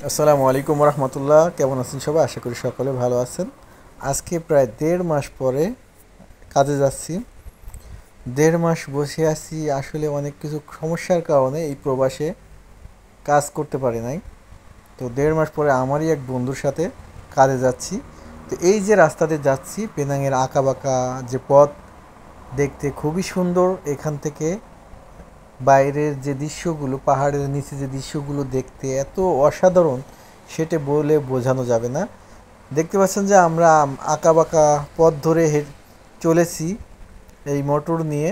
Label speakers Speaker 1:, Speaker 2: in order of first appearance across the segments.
Speaker 1: আসসালামু আলাইকুম রহমতুল্লাহ। কেমন আছেন সবাই? আশা করি সকলে ভালো আছেন। আজকে প্রায় 1.5 মাস পরে কাজে যাচ্ছি। 1.5 মাস বসে আছি, আসলে অনেক কিছু সমস্যার কারণে এই প্রবাসে কাজ করতে পারি নাই। তো 1.5 মাস পরে আমারই এক বন্ধুর সাথে কাজে যাচ্ছি। তো এই যে রাস্তাতে যাচ্ছি, পেনাংয়ের আঁকাবাঁকা যে পথ, দেখতে খুবই সুন্দর। এখান থেকে বাইরের যে দৃশ্যগুলো, পাহাড়ের নিচে যে দৃশ্যগুলো দেখতে এত অসাধারণ, সেটা বলে বোঝানো যাবে না। দেখতে পাচ্ছেন যে আমরা আঁকাবাঁকা পথ ধরে চলেছি এই মোটর নিয়ে।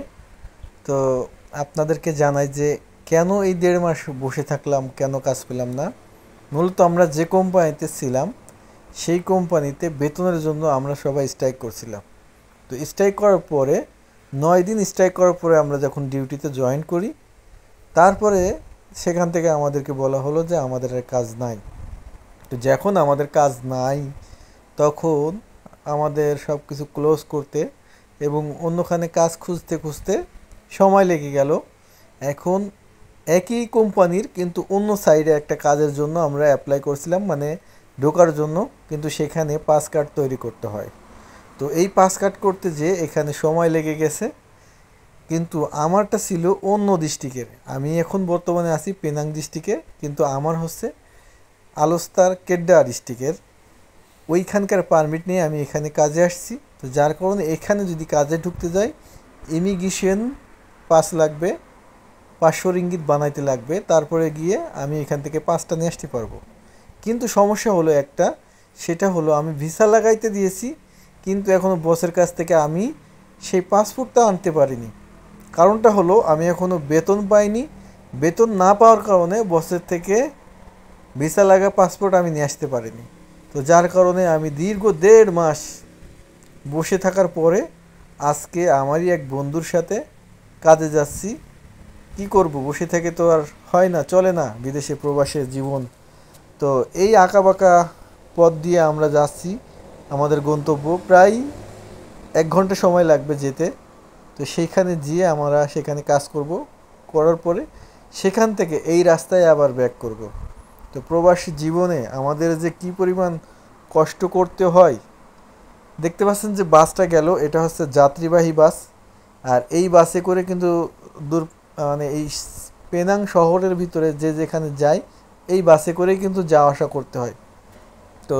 Speaker 1: তো আপনাদেরকে জানাই যে কেন এই 1.5 মাস বসে থাকলাম, কেন কাজ পেলাম না। মূলত আমরা যে কোম্পানিতে ছিলাম সেই কোম্পানিতে বেতনের জন্য আমরা সবাই স্ট্রাইক করছিলাম। তো স্ট্রাইক করার পরে 9 দিন স্ট্রাইক করার পরে আমরা যখন ডিউটিতে জয়েন করি, তারপরে সেখান থেকে আমাদেরকে বলা হলো যে আমাদের আর কাজ নাই। তো যখন আমাদের কাজ নাই, তখন আমাদের সব কিছু ক্লোজ করতে এবং অন্যখানে কাজ খুঁজতে খুঁজতে সময় লেগে গেল। এখন একই কোম্পানির কিন্তু অন্য সাইডে একটা কাজের জন্য আমরা অ্যাপ্লাই করছিলাম, মানে ঢোকার জন্য, কিন্তু সেখানে পাস কার্ড তৈরি করতে হয়। তো এই পাস কার্ড করতে যে এখানে সময় লেগে গেছে। কিন্তু আমারটা ছিল অন্য ডিস্ট্রিক্টের, আমি এখন বর্তমানে আছি পেনাং ডিস্ট্রিক্টে, কিন্তু আমার হচ্ছে আলোস্তার কেড্ডা ডিস্ট্রিক্টের। ওইখানকার পারমিট নিয়ে আমি এখানে কাজে আসছি। তো যার কারণে এখানে যদি কাজে ঢুকতে যাই, ইমিগ্রেশন পাস লাগবে, 500 রিঙ্গিত বানাইতে লাগবে, তারপরে গিয়ে আমি এখান থেকে পাসটা নিয়ে আসতে পারবো। কিন্তু সমস্যা হলো একটা, সেটা হলো আমি ভিসা লাগাইতে দিয়েছি, কিন্তু এখনও বসের কাছ থেকে আমি সেই পাসপোর্টটা আনতে পারিনি। কারণটা হলো আমি এখনও বেতন পাইনি। বেতন না পাওয়ার কারণে বসের থেকে ভিসা লাগা পাসপোর্ট আমি নিয়ে আসতে পারিনি। তো যার কারণে আমি দীর্ঘ 1.5 মাস বসে থাকার পরে আজকে আমারই এক বন্ধুর সাথে কাজে যাচ্ছি। কি করব, বসে থেকে তো আর হয় না, চলে না বিদেশে প্রবাসের জীবন। তো এই আঁকাবাঁকা পথ দিয়ে আমরা যাচ্ছি আমাদের গন্তব্য। প্রায় 1 ঘন্টা সময় লাগবে যেতে। তো সেইখানে গিয়ে আমরা সেখানে কাজ করব, করার পরে সেখান থেকে এই রাস্তায় আবার ব্যাক করব। তো প্রবাসী জীবনে আমাদের যে কি পরিমাণ কষ্ট করতে হয়, দেখতে পাচ্ছেন যে বাসটা গেল, এটা হচ্ছে যাত্রীবাহী বাস। আর এই বাসে করে কিন্তু দূর, মানে এই পেনাং শহরের ভিতরে যে যেখানে যায়, এই বাসে করেই কিন্তু যাওয়া আসা করতে হয়। তো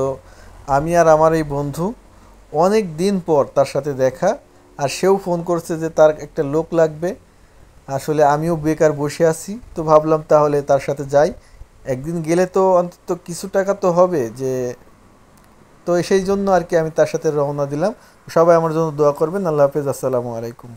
Speaker 1: আমি আর আমার এই বন্ধু অনেক দিন পর তার সাথে দেখা, আর সেও ফোন করছে যে তার একটা লোক লাগবে। আসলে আমিও বেকার বসে আছি, তো ভাবলাম তাহলে তার সাথে যাই। একদিন গেলে তো অন্তত কিছু টাকা তো হবে যে, তো সেই জন্য আর কি আমি তার সাথে রওনা দিলাম। সবাই আমার জন্য দোয়া করবেন। আল্লাহ হাফেজ, আসসালামু আলাইকুম।